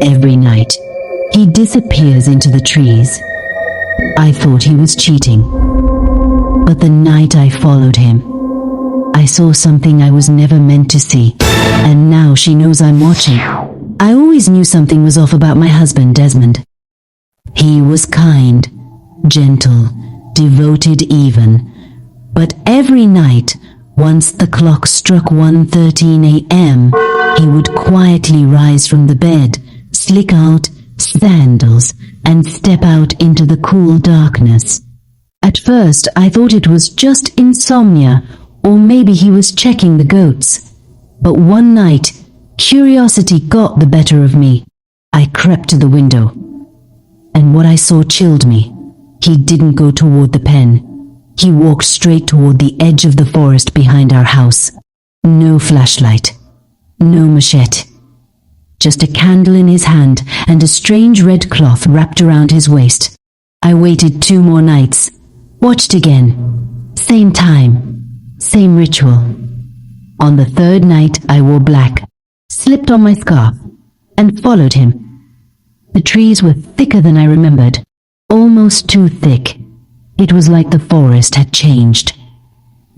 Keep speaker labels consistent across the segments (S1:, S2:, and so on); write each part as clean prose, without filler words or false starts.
S1: Every night, he disappears into the trees. I thought he was cheating. But the night I followed him, I saw something I was never meant to see, and now she knows I'm watching. I always knew something was off about my husband, Desmond. He was kind, gentle, devoted even. But every night, once the clock struck 1:13 a.m., he would quietly rise from the bed, slick out sandals, and step out into the cool darkness. At first, I thought it was just insomnia, or maybe he was checking the goats. But one night, curiosity got the better of me. I crept to the window, and what I saw chilled me. He didn't go toward the pen. He walked straight toward the edge of the forest behind our house. No flashlight, no machete. Just a candle in his hand and a strange red cloth wrapped around his waist. I waited 2 more nights, watched again. Same time, same ritual. On the 3rd night, I wore black, slipped on my scarf, and followed him. The trees were thicker than I remembered, almost too thick. It was like the forest had changed,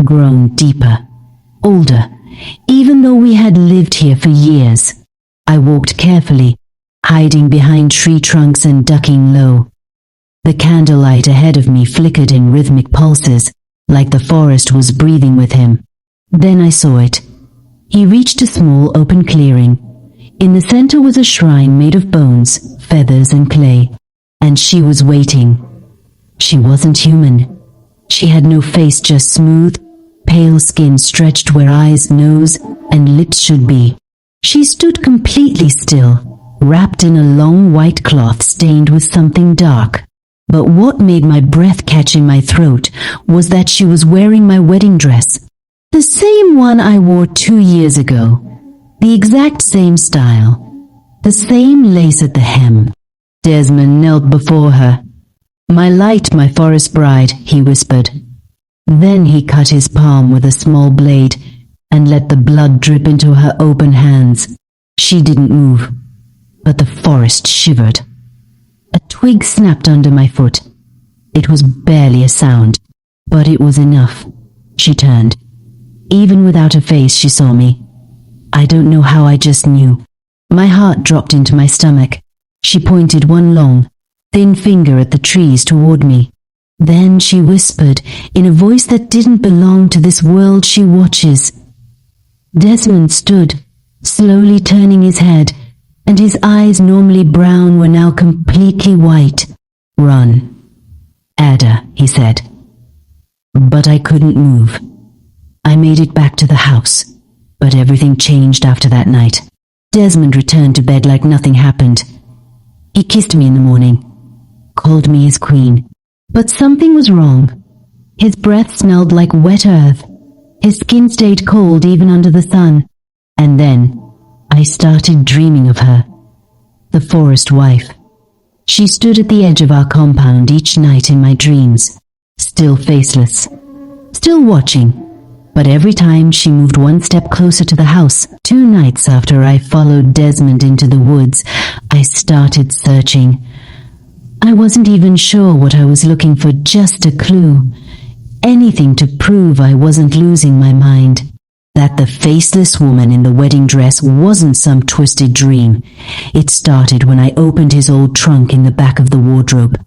S1: grown deeper, older, even though we had lived here for years. I walked carefully, hiding behind tree trunks and ducking low. The candlelight ahead of me flickered in rhythmic pulses, like the forest was breathing with him. Then I saw it. He reached a small open clearing. In the center was a shrine made of bones, feathers, and clay, and she was waiting. She wasn't human. She had no face, just smooth, pale skin stretched where eyes, nose, and lips should be. She stood completely still, wrapped in a long white cloth stained with something dark. But what made my breath catch in my throat was that she was wearing my wedding dress. The same one I wore 2 years ago. The exact same style. The same lace at the hem. Desmond knelt before her. "My light, my forest bride," he whispered. Then he cut his palm with a small blade and let the blood drip into her open hands. She didn't move, but the forest shivered. A twig snapped under my foot. It was barely a sound, but it was enough. She turned. Even without a face, she saw me. I don't know how, I just knew. My heart dropped into my stomach. She pointed one long, thin finger at the trees toward me. Then she whispered in a voice that didn't belong to this world she watches. Desmond stood, slowly turning his head, and his eyes, normally brown, were now completely white. "Run, Ada," he said. But I couldn't move. I made it back to the house, but everything changed after that night. Desmond returned to bed like nothing happened. He kissed me in the morning, called me his queen. But something was wrong. His breath smelled like wet earth. His skin stayed cold even under the sun. And then I started dreaming of her, the forest wife. She stood at the edge of our compound each night in my dreams, still faceless, still watching. But every time she moved one step closer to the house. 2 nights after I followed Desmond into the woods, I started searching. I wasn't even sure what I was looking for, just a clue. Anything to prove I wasn't losing my mind. That the faceless woman in the wedding dress wasn't some twisted dream. It started when I opened his old trunk in the back of the wardrobe.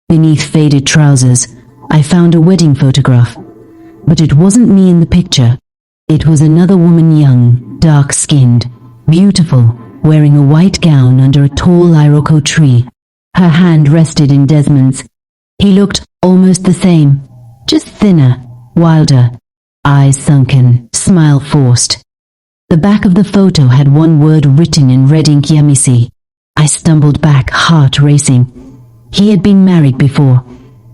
S1: Beneath faded trousers, I found a wedding photograph. But it wasn't me in the picture. It was another woman, young, dark-skinned, beautiful, wearing a white gown under a tall iroko tree. Her hand rested in Desmond's. He looked almost the same, just thinner, wilder, eyes sunken, smile forced. The back of the photo had one word written in red ink: Yamisi. I stumbled back, heart racing. He had been married before,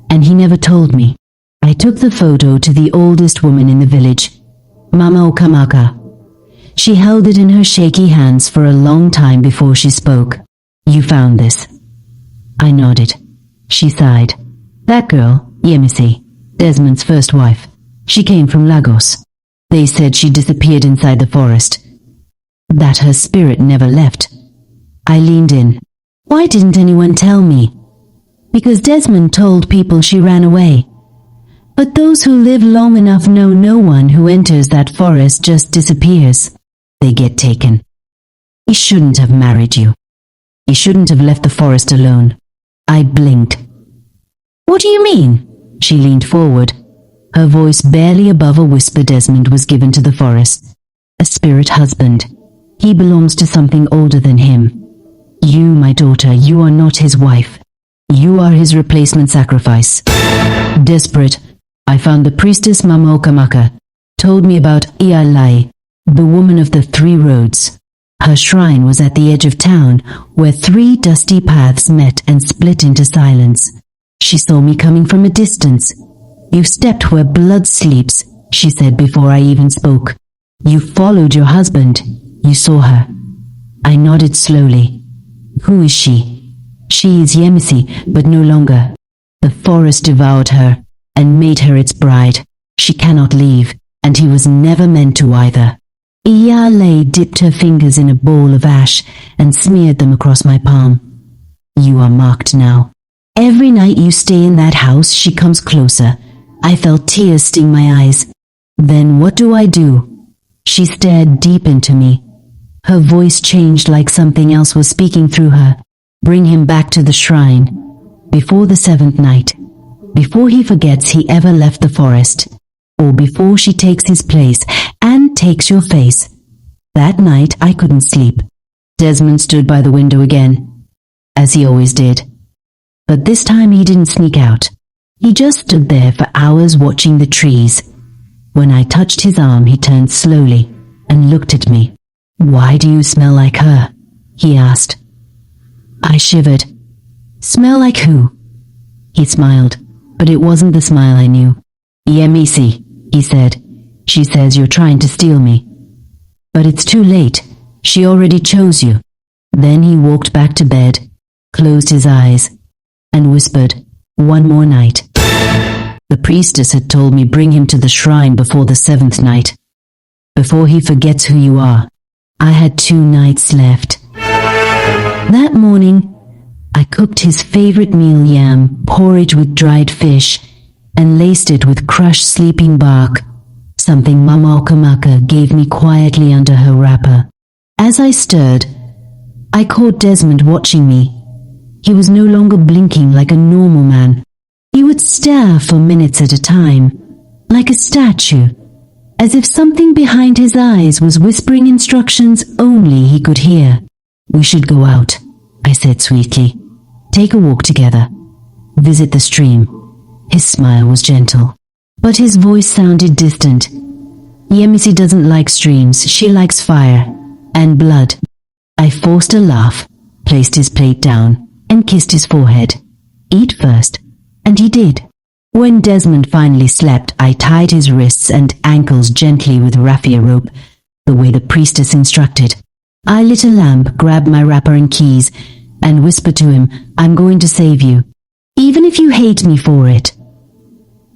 S1: and he never told me. I took the photo to the oldest woman in the village, Mama Okamaka. She held it in her shaky hands for a long time before she spoke. "You found this?" I nodded. She sighed. "That girl, Yemisi, Desmond's first wife. She came from Lagos. They said she disappeared inside the forest. That her spirit never left. I leaned in. Why didn't anyone tell me? Because Desmond told people she ran away. But those who live long enough know no one who enters that forest just disappears. They get taken. He shouldn't have married you. He shouldn't have left the forest alone. I blinked. What do you mean? She leaned forward. Her voice barely above a whisper. Desmond was given to the forest. A spirit husband. He belongs to something older than him. You, my daughter, you are not his wife. You are his replacement sacrifice. Desperate, I found the priestess Mama Okamaka, told me about Ialai, the woman of the 3 roads. Her shrine was at the edge of town, where 3 dusty paths met and split into silence. She saw me coming from a distance. You stepped where blood sleeps, she said before I even spoke. You followed your husband. You saw her. I nodded slowly. Who is she? She is Yemisi, but no longer. The forest devoured her and made her its bride. She cannot leave, and he was never meant to either. Iale dipped her fingers in a bowl of ash and smeared them across my palm. You are marked now. Every night you stay in that house, she comes closer. I felt tears sting my eyes. Then what do? She stared deep into me. Her voice changed like something else was speaking through her. Bring him back to the shrine. Before the 7th night. Before he forgets he ever left the forest. Or before she takes his place and takes your face. That night I couldn't sleep. Desmond stood by the window again, as he always did. But this time he didn't sneak out. He just stood there for hours watching the trees. When I touched his arm, he turned slowly and looked at me. Why do you smell like her? He asked. I shivered. Smell like who? He smiled, but it wasn't the smile I knew. Yemisi, he said. She says you're trying to steal me. But it's too late. She already chose you. Then he walked back to bed, closed his eyes, and whispered, one more night. The priestess had told me bring him to the shrine before the 7th night. Before he forgets who you are. I had 2 nights left. That morning, I cooked his favorite meal, yam porridge with dried fish, and laced it with crushed sleeping bark, something Mama Okamaka gave me quietly under her wrapper. As I stirred, I caught Desmond watching me. He was no longer blinking like a normal man. He would stare for minutes at a time, like a statue, as if something behind his eyes was whispering instructions only he could hear. We should go out, I said sweetly. Take a walk together. Visit the stream. His smile was gentle, but his voice sounded distant. Yemisi doesn't like streams. She likes fire and blood. I forced a laugh, placed his plate down, and kissed his forehead. Eat first. And he did. When Desmond finally slept, I tied his wrists and ankles gently with raffia rope, the way the priestess instructed. I lit a lamp, grabbed my wrapper and keys, and whispered to him, I'm going to save you, even if you hate me for it.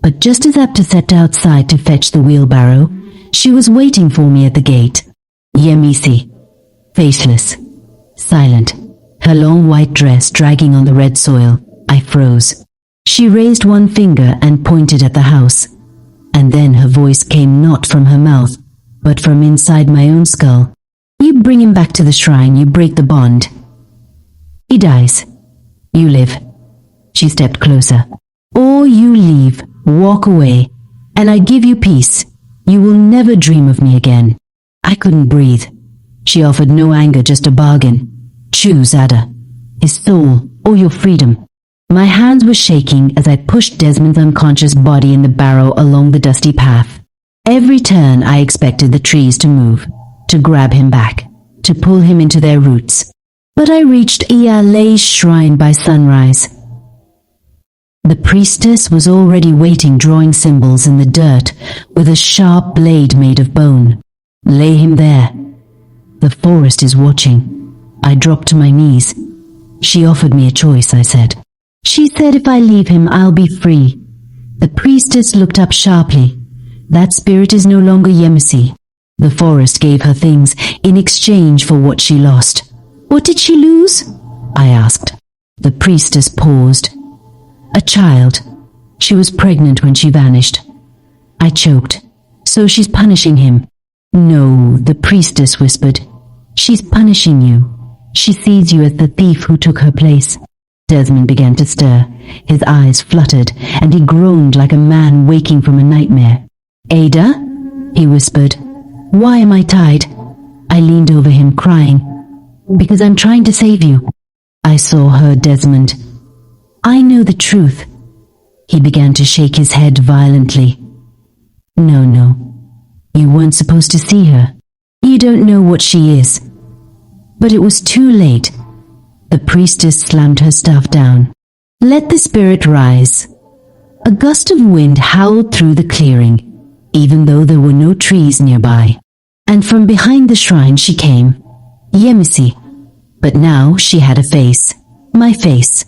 S1: But just as Apta stepped outside to fetch the wheelbarrow, she was waiting for me at the gate. Yemisi, faceless, silent, her long white dress dragging on the red soil. I froze. She raised one finger and pointed at the house, and then her voice came not from her mouth, but from inside my own skull. You bring him back to the shrine, you break the bond. He dies. You live. She stepped closer. Or you leave, walk away, and I give you peace. You will never dream of me again. I couldn't breathe. She offered no anger, just a bargain. Choose, Ada. His soul, or your freedom. My hands were shaking as I pushed Desmond's unconscious body in the barrow along the dusty path. Every turn I expected the trees to move, to grab him back, to pull him into their roots. But I reached Iale's shrine by sunrise. The priestess was already waiting, drawing symbols in the dirt with a sharp blade made of bone. Lay him there. The forest is watching. I dropped to my knees. She offered me a choice, I said. She said if I leave him, I'll be free. The priestess looked up sharply. That spirit is no longer Yemisi. The forest gave her things in exchange for what she lost. What did she lose? I asked. The priestess paused. A child. She was pregnant when she vanished. I choked. So she's punishing him. No, the priestess whispered. She's punishing you. She sees you as the thief who took her place. Desmond began to stir. His eyes fluttered, and he groaned like a man waking from a nightmare. Ada? He whispered. Why am I tied? I leaned over him, crying. Because I'm trying to save you. I saw her, Desmond. I know the truth. He began to shake his head violently. No. You weren't supposed to see her. You don't know what she is. But it was too late. The priestess slammed her staff down. Let the spirit rise. A gust of wind howled through the clearing, even though there were no trees nearby. And from behind the shrine she came. Yemisi. But now she had a face. My face.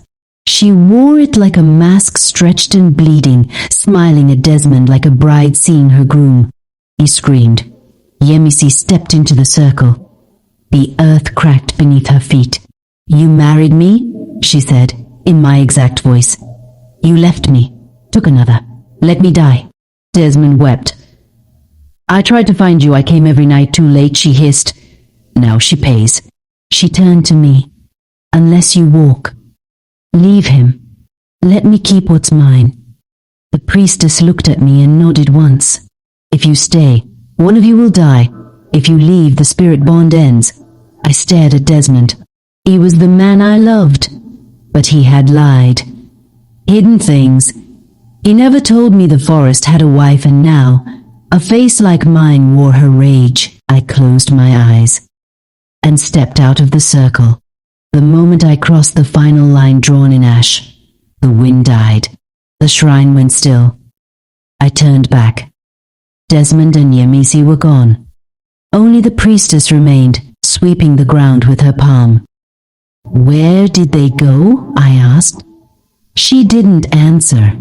S1: She wore it like a mask, stretched and bleeding, smiling at Desmond like a bride seeing her groom. He screamed. Yemisi stepped into the circle. The earth cracked beneath her feet. You married me, she said, in my exact voice. You left me, took another, let me die. Desmond wept. I tried to find you, I came every night too late, she hissed. Now she pays. She turned to me. Unless you walk. Leave him. Let me keep what's mine. The priestess looked at me and nodded once. If you stay, one of you will die. If you leave, the spirit bond ends. I stared at Desmond. He was the man I loved, but he had lied. Hidden things. He never told me the forest had a wife, and now, a face like mine wore her rage. I closed my eyes and stepped out of the circle. The moment I crossed the final line drawn in ash, the wind died. The shrine went still. I turned back. Desmond and Yemisi were gone. Only the priestess remained, sweeping the ground with her palm. Where did they go? I asked. She didn't answer.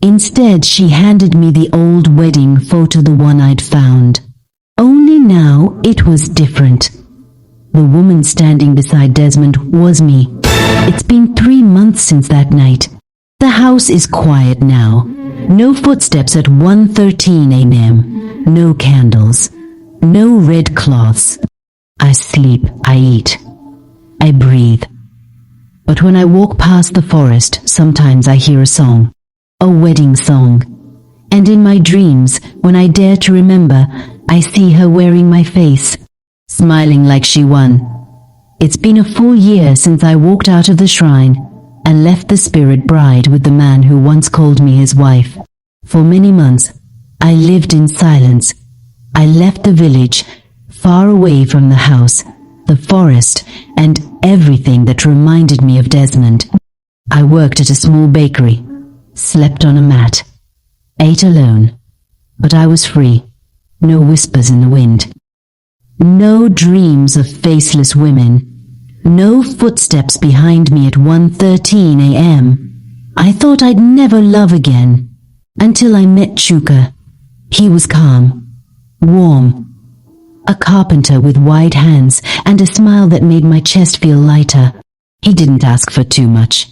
S1: Instead, she handed me the old wedding photo, the one I'd found. Only now it was different. The woman standing beside Desmond was me. It's been 3 months since that night. The house is quiet now. No footsteps at 1:13 a.m. No candles. No red cloths. I sleep, I eat, I breathe. But when I walk past the forest, sometimes I hear a song, a wedding song. And in my dreams, when I dare to remember, I see her wearing my face, smiling like she won. It's been a full year since I walked out of the shrine and left the spirit bride with the man who once called me his wife. For many months, I lived in silence. I left the village, far away from the house, the forest, and everything that reminded me of Desmond. I worked at a small bakery, slept on a mat, ate alone, but I was free. No whispers in the wind. No dreams of faceless women. No footsteps behind me at 1:13 a.m. I thought I'd never love again, until I met Chuka. He was calm, warm, a carpenter with wide hands and a smile that made my chest feel lighter. He didn't ask for too much,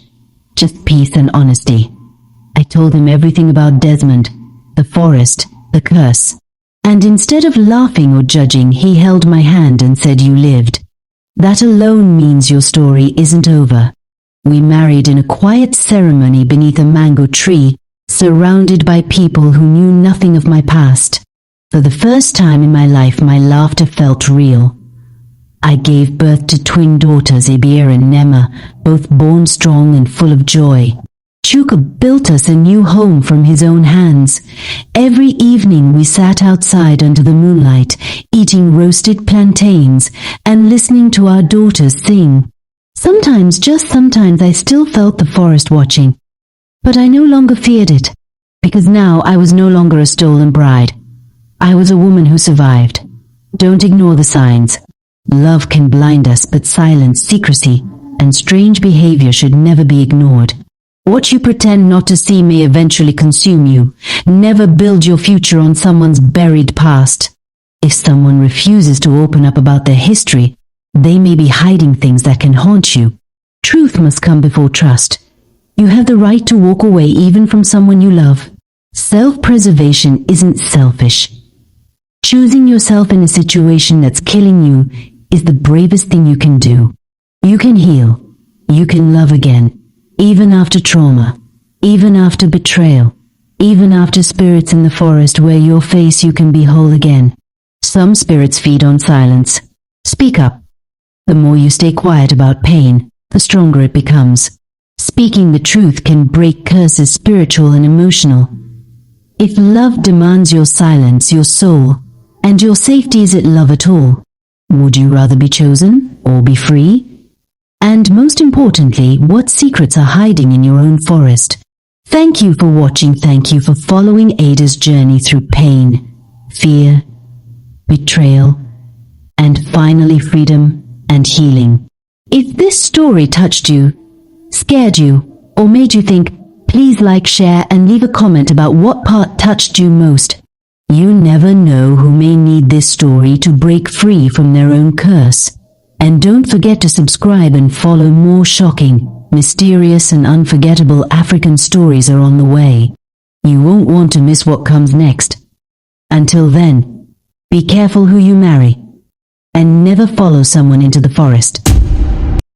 S1: just peace and honesty. I told him everything about Desmond, the forest, the curse. And instead of laughing or judging, he held my hand and said, "You lived. That alone means your story isn't over." We married in a quiet ceremony beneath a mango tree, surrounded by people who knew nothing of my past. For the first time in my life, my laughter felt real. I gave birth to twin daughters, Ibir and Nema, both born strong and full of joy. Chuka built us a new home from his own hands. Every evening we sat outside under the moonlight, eating roasted plantains and listening to our daughters sing. Sometimes, just sometimes, I still felt the forest watching. But I no longer feared it, because now I was no longer a stolen bride. I was a woman who survived. Don't ignore the signs. Love can blind us, but silence, secrecy, and strange behavior should never be ignored. What you pretend not to see may eventually consume you. Never build your future on someone's buried past. If someone refuses to open up about their history, They may be hiding things that can haunt you. Truth must come before trust. You have the right to walk away even from someone you love. Self-preservation isn't selfish. Choosing yourself in a situation that's killing you is the bravest thing you can do. You can heal. You can love again, even after trauma, even after betrayal, even after spirits in the forest wear your face. You can be whole again. Some spirits feed on silence. Speak up. The more you stay quiet about pain, the stronger it becomes. Speaking the truth can break curses, spiritual and emotional. If love demands your silence, your soul, and your safety, is it love at all? Would you rather be chosen or be free? And most importantly, what secrets are hiding in your own forest? Thank you for watching. Thank you for following Ada's journey through pain, fear, betrayal, and finally freedom and healing. If this story touched you, scared you, or made you think, please like, share, and leave a comment about what part touched you most. You never know who may need this story to break free from their own curse. And don't forget to subscribe and follow. More shocking, mysterious, and unforgettable African stories are on the way. You won't want to miss what comes next. Until then, be careful who you marry, and never follow someone into the forest.